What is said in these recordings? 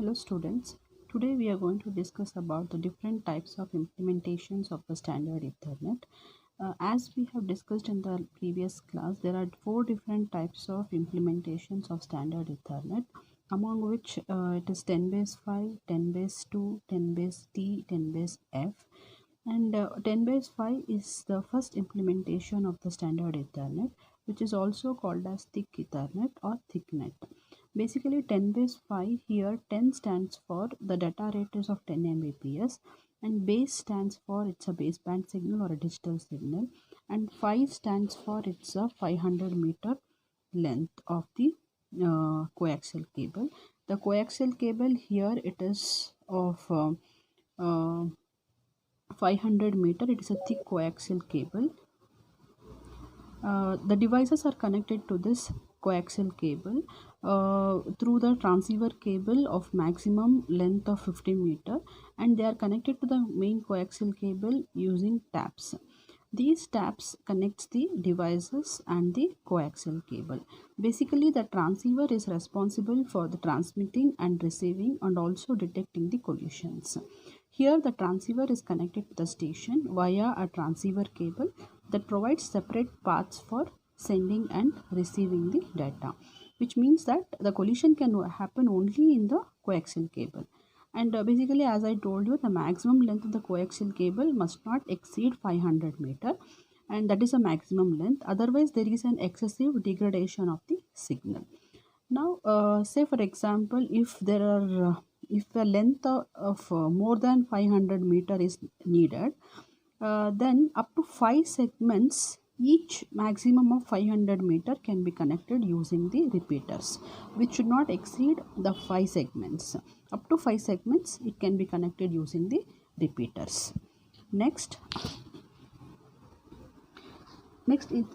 Hello students, today we are going to discuss about the different types of implementations of the standard Ethernet. As we have discussed in the previous class, there are four different types of implementations of standard Ethernet, among which it is 10 base 5, 10 base 2, 10 base T, 10 base F. And 10 base 5 is the first implementation of the standard Ethernet, which is also called as thick Ethernet or thicknet. Basically 10 base 5, here 10 stands for the data rate is of 10 Mbps, and base stands for it's a baseband signal or a digital signal, and 5 stands for it's a 500 meter length of the coaxial cable. The coaxial cable here it is of uh, 500 meter. It is a thick coaxial cable. The devices are connected to this coaxial cable through the transceiver cable of maximum length of 50 meter, and they are connected to the main coaxial cable using taps. These taps connects the devices and the coaxial cable. Basically, the transceiver is responsible for the transmitting and receiving and also detecting the collisions. Here the transceiver is connected to the station via a transceiver cable that provides separate paths for sending and receiving the data, which means that the collision can happen only in the coaxial cable. And basically, as I told you, the maximum length of the coaxial cable must not exceed 500 meter, and that is a maximum length. Otherwise, there is an excessive degradation of the signal. Now, say for example, if there are if the length of more than 500 meter is needed, then up to 5 segments, each maximum of 500 meter can be connected using the repeaters, which should not exceed the 5 segments. Up to 5 segments it can be connected using the repeaters. Next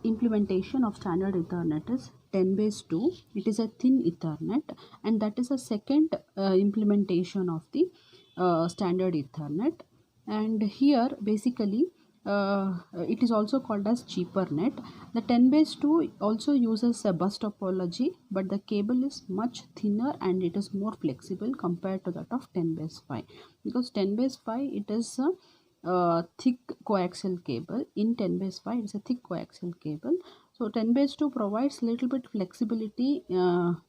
implementation of standard Ethernet is 10 base 2. It is a thin Ethernet, and that is a second implementation of the standard Ethernet. And here basically it is also called as cheaper net. The 10 base 2 also uses a bus topology, but the cable is much thinner and it is more flexible compared to that of 10 base 5, because 10 base 5 it is a thick coaxial cable. In 10 base 5 it's a thick coaxial cable, so 10 base 2 provides little bit flexibility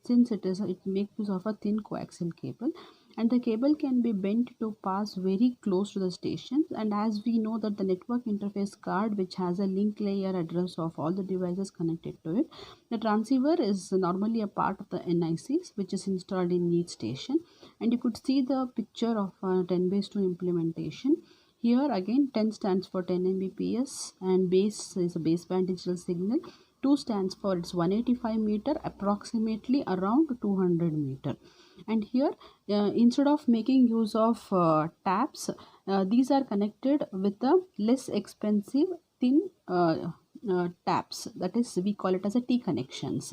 since it makes use of a thin coaxial cable, and the cable can be bent to pass very close to the stations. And as we know that the network interface card, which has a link layer address of all the devices connected to it, the transceiver is normally a part of the NICs which is installed in each station. And you could see the picture of 10 base 2 implementation. Here again 10 stands for 10 Mbps, and base is a baseband digital signal. 2 stands for it's 185 meter, approximately around 200 meter. And here instead of making use of taps, these are connected with the less expensive thin taps, that is we call it as a T connections.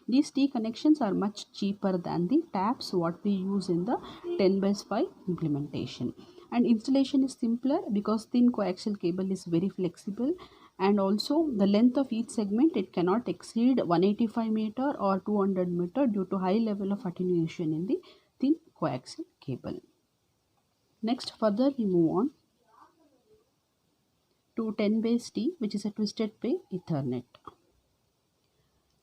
These T connections are much cheaper than the taps what we use in the 10 base 5 implementation. And installation is simpler because thin coaxial cable is very flexible, and also the length of each segment it cannot exceed 185 meter or 200 meter due to high level of attenuation in the thin coaxial cable. Next, further we move on to 10 base T, which is a twisted pair Ethernet.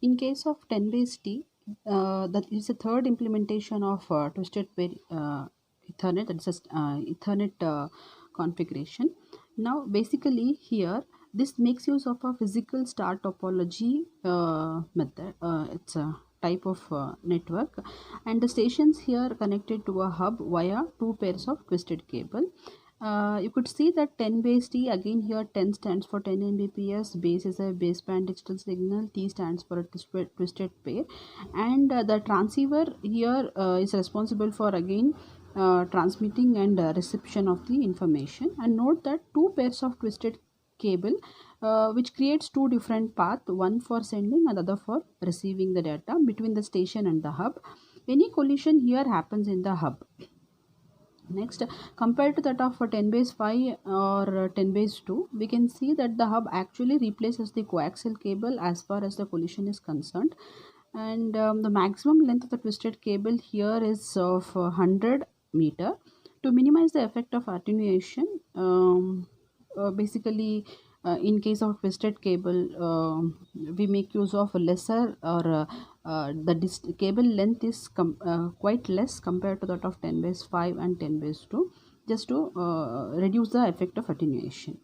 In case of 10 base T, that is the third implementation of twisted pair Ethernet, that is Ethernet configuration. Now basically here this makes use of a physical star topology method. It's a type of network, and the stations here connected to a hub via 2 pairs of twisted cable. You could see that 10 base T, again here 10 stands for 10 Mbps, base is a baseband digital signal, T stands for a twisted pair, and the transceiver here is responsible for again transmitting and reception of the information. And note that 2 pairs of twisted cable which creates 2 different paths, one for sending and other for receiving the data between the station and the hub. Any collision here happens in the hub. Next, compared to that of 10 base 5 or 10 base 2, we can see that the hub actually replaces the coaxial cable as far as the collision is concerned. and the maximum length of the twisted cable here is of 100 meter. To minimize the effect of attenuation, basically in case of twisted cable, we make use of a lesser, or the cable length is quite less compared to that of 10 base 5 and 10 base 2, just to reduce the effect of attenuation.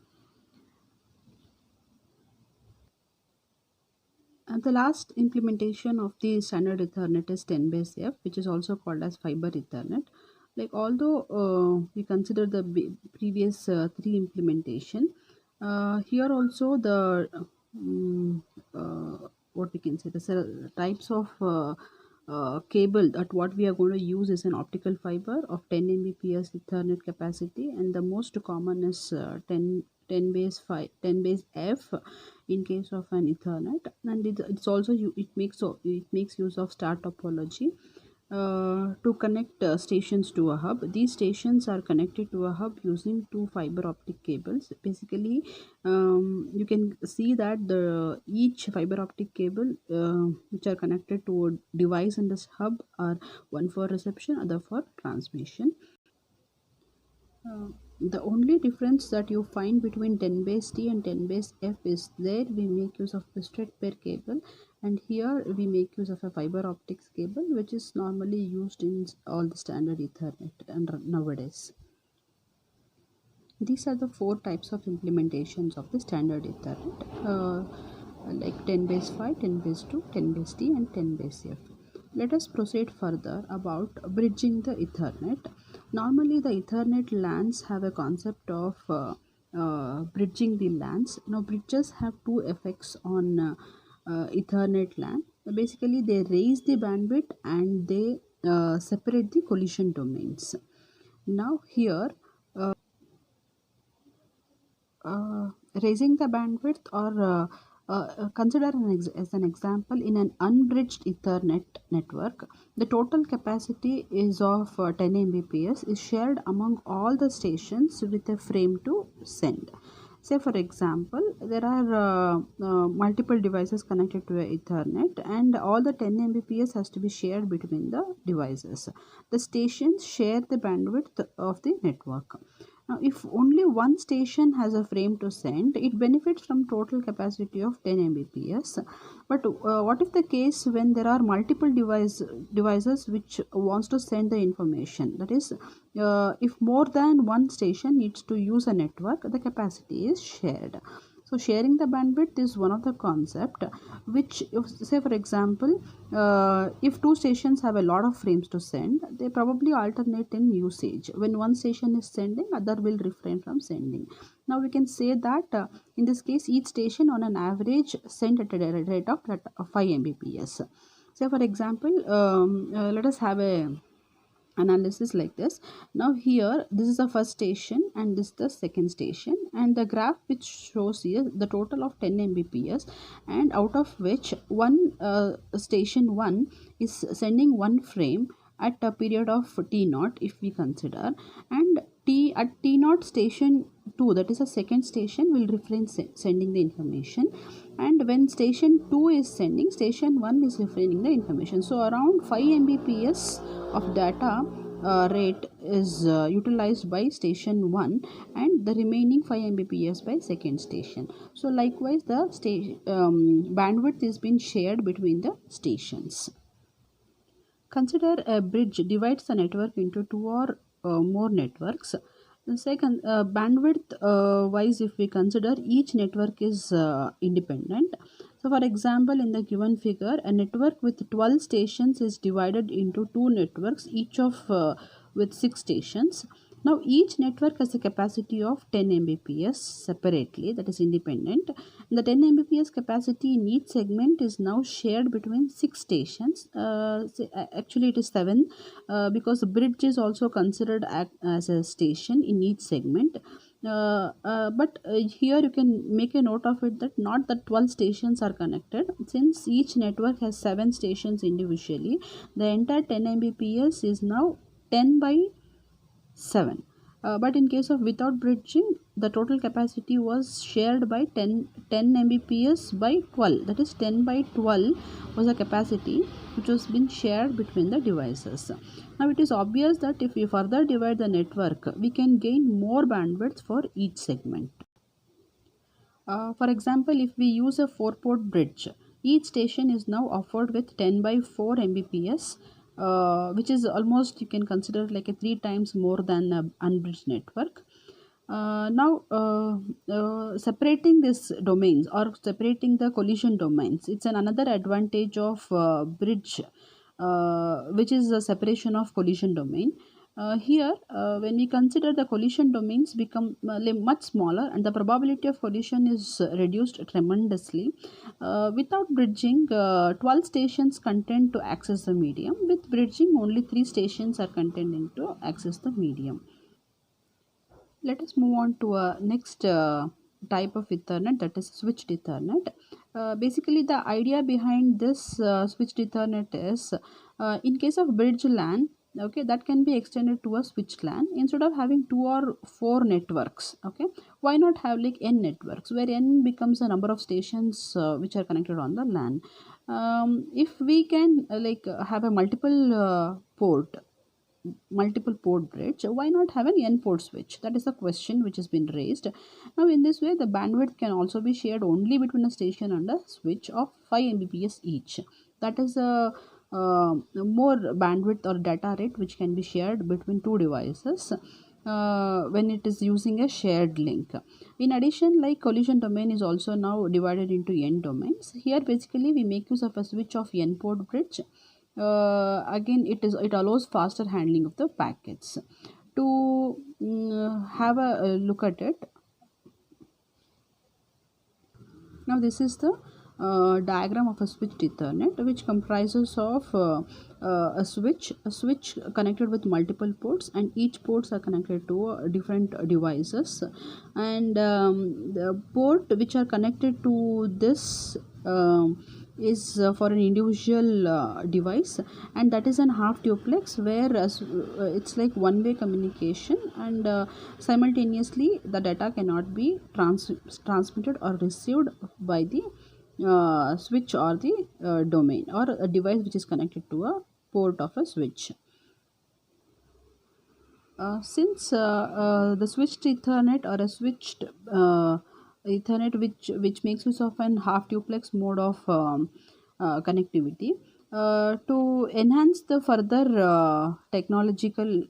And the last implementation of the standard Ethernet is 10 base F, which is also called as fiber Ethernet. Like, although we consider the previous three implementation, here also the what we can say, the types of cable that what we are going to use is an optical fiber of 10 Mbps Ethernet capacity, and the most common is 10 base 5 10 base F in case of an Ethernet, and it's also it makes use of star topology to connect stations to a hub. These stations are connected to a hub using two fiber optic cables. Basically, you can see that the each fiber optic cable which are connected to a device in this hub are one for reception, other for transmission. The only difference that you find between 10 base T and 10 base F is there we make use of twisted pair cable, and here we make use of a fiber optics cable, which is normally used in all the standard Ethernet and nowadays. These are the four types of implementations of the standard Ethernet, like 10 base 5, 10 base 2, 10 base T and 10 base F. Let us proceed further about bridging the Ethernet. Normally the Ethernet LANs have a concept of bridging the LANs. Now bridges have two effects on Ethernet LAN. Basically they raise the bandwidth and they separate the collision domains. Now here raising the bandwidth, or consider as an example, in an unbridged Ethernet network, the total capacity is of 10 Mbps is shared among all the stations with a frame to send. Say for example, there are multiple devices connected to a Ethernet, and all the 10 Mbps has to be shared between the devices. The stations share the bandwidth of the network. Now, if only one station has a frame to send, it benefits from total capacity of 10 Mbps. But what if the case when there are multiple devices which wants to send the information? That is, if more than one station needs to use a network, the capacity is shared. So sharing the bandwidth is one of the concept which, if, say for example, if two stations have a lot of frames to send, they probably alternate in usage. When one station is sending, other will refrain from sending. Now we can say that in this case each station on an average send at a rate of 5 Mbps. Say for example, let us have a analysis like this. Now here this is the first station and this is the second station, and the graph which shows here the total of 10 Mbps, and out of which one station 1 is sending one frame at a period of t0 if we consider, and at t0 station 2, that is a second station, will refrain sending the information, and when station 2 is sending, station 1 is refraining the information. So around 5 Mbps of data rate is utilized by station 1, and the remaining 5 Mbps by second station. So likewise the bandwidth is being shared between the stations. Consider a bridge divides the network into two or more networks. The second, bandwidth wise, if we consider, each network is independent. So for example, in the given figure, a network with 12 stations is divided into two networks, each of with 6 stations. Now each network has a capacity of 10 Mbps separately, that is independent. The 10 Mbps capacity in each segment is now shared between 6 stations. Actually it is 7 because the bridge is also considered as a station in each segment. But here you can make a note of it that not the 12 stations are connected. Since each network has 7 stations individually, the entire 10 Mbps is now 10 by 7. But in case of without bridging, the total capacity was shared by 10 Mbps by 12. That is 10 by 12 was the capacity which was being shared between the devices. Now it is obvious that if we further divide the network, we can gain more bandwidth for each segment. For example, if we use a 4-port bridge, each station is now offered with 10 by 4 Mbps, which is almost, you can consider like a 3 times more than a unbridged network. Separating these domains or separating the collision domains, it's another advantage of bridge, which is the separation of collision domain. When we consider the collision domains become much smaller and the probability of collision is reduced tremendously. Without bridging, 12 stations content to access the medium. With bridging, only 3 stations are contending to access the medium. Let us move on to a next type of Ethernet, that is switched Ethernet. Basically, the idea behind this switched Ethernet is, in case of bridge LAN, okay, that can be extended to a switched LAN. Instead of having 2 or 4 networks, okay, why not have like n networks, where n becomes a number of stations which are connected on the LAN. If we can have a multiple port bridge, why not have an n port switch? That is the question which has been raised. Now in this way, the bandwidth can also be shared only between a station and a switch of 5 Mbps each. That is a more bandwidth or data rate which can be shared between two devices when it is using a shared link. In addition, like collision domain is also now divided into n domains. Here basically we make use of a switch of n port bridge. Again, it allows faster handling of the packets. To have a look at it, now this is the diagram of a switched Ethernet, which comprises of a switch connected with multiple ports, and each ports are connected to different devices, and the port which are connected to this is for an individual device, and that is an half duplex, where it's like one-way communication, and simultaneously the data cannot be transmitted or received by the switch or the domain or a device which is connected to a port of a switch. Since the switched Ethernet or a switched Ethernet which makes use of an half duplex mode of connectivity, to enhance the further technological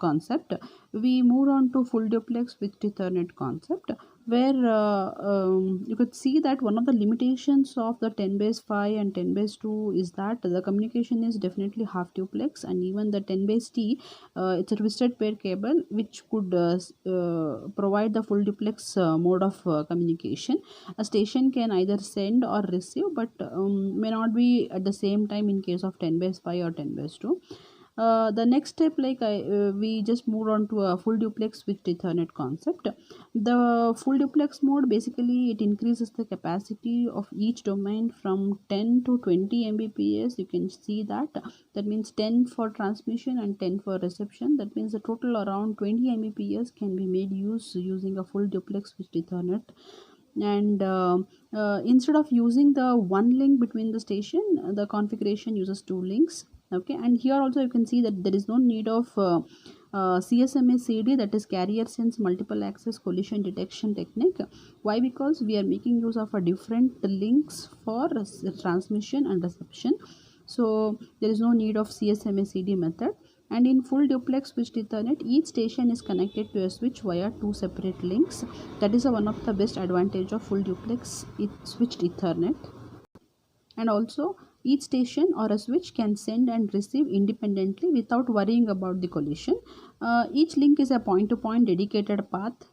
concept, we moved on to full duplex switched Ethernet concept, where you could see that one of the limitations of the 10/5 and 10/2 is that the communication is definitely half duplex, and even the 10/T, it's a twisted pair cable which could provide the full duplex mode of communication. A station can either send or receive, but may not be at the same time in case of 10/5 or 10/2. The next step, we just moved on to a full duplex switched Ethernet concept. The full duplex mode, basically it increases the capacity of each domain from 10 to 20 Mbps. You can see that means 10 for transmission and 10 for reception. That means the total around 20 Mbps can be made using a full duplex switched Ethernet. And instead of using the one link between the station, the configuration uses 2 links. Okay, and here also you can see that there is no need of CSMA CD, that is carrier sense multiple access collision detection technique. Why? Because we are making use of a different links for transmission and reception, so there is no need of CSMA CD method. And in full duplex switched Ethernet, each station is connected to a switch via 2 separate links. That is one of the best advantage of full duplex switched Ethernet. And also, each station or a switch can send and receive independently without worrying about the collision. Each link is a point-to-point dedicated path,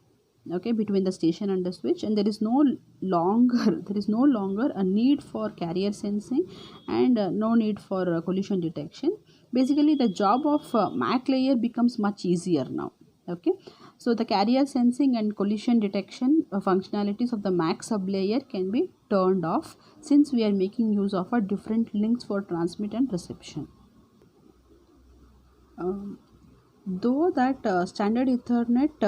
okay, between the station and the switch, and there is no longer a need for carrier sensing, and no need for collision detection. Basically, the job of MAC layer becomes much easier now. Okay, so the carrier sensing and collision detection functionalities of the MAC sublayer can be turned off, since we are making use of a different links for transmit and reception. Though that standard Ethernet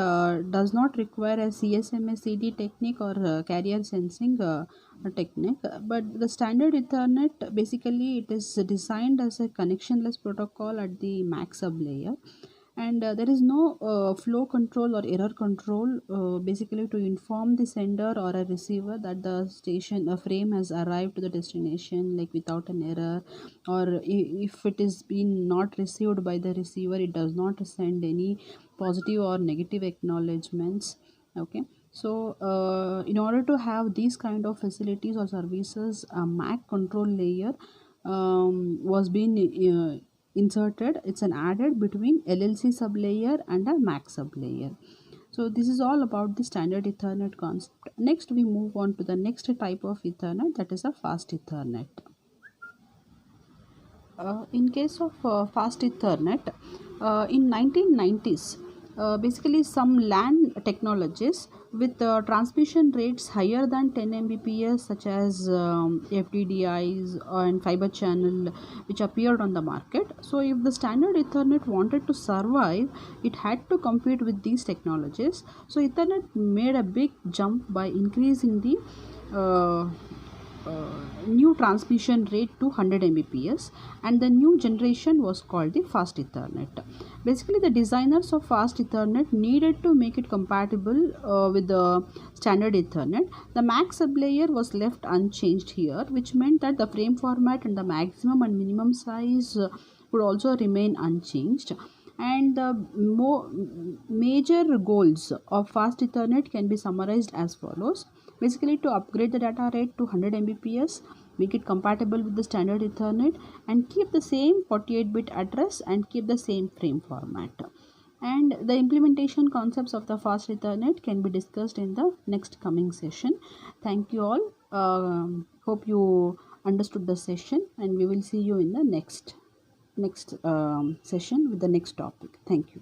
does not require a CSMA CD technique or carrier sensing technique, but the standard Ethernet basically it is designed as a connectionless protocol at the MAC sub layer, and there is no flow control or error control basically to inform the sender or a receiver that the station a frame has arrived to the destination like without an error, or if it is been not received by the receiver, it does not send any positive or negative acknowledgements. Okay, so in order to have these kind of facilities or services, a MAC control layer was being inserted. It's an added between LLC sublayer and a MAC sublayer. So this is all about the standard Ethernet concept. Next we move on to the next type of Ethernet, that is a fast Ethernet. In case of fast Ethernet, in 1990s, basically some LAN technologies with transmission rates higher than 10 Mbps, such as FDDIs and fiber channel, which appeared on the market. So if the standard Ethernet wanted to survive, it had to compete with these technologies. So Ethernet made a big jump by increasing the new transmission rate to 100 Mbps, and the new generation was called the fast Ethernet. Basically, the designers of fast Ethernet needed to make it compatible with the standard Ethernet. The MAC sublayer was left unchanged here, which meant that the frame format and the maximum and minimum size would also remain unchanged. And the major goals of fast Ethernet can be summarized as follows. Basically, to upgrade the data rate to 100 Mbps, make it compatible with the standard Ethernet, and keep the same 48-bit address and keep the same frame format. And the implementation concepts of the fast Ethernet can be discussed in the next coming session. Thank you all. Hope you understood the session, and we will see you in the next session with the next topic. Thank you.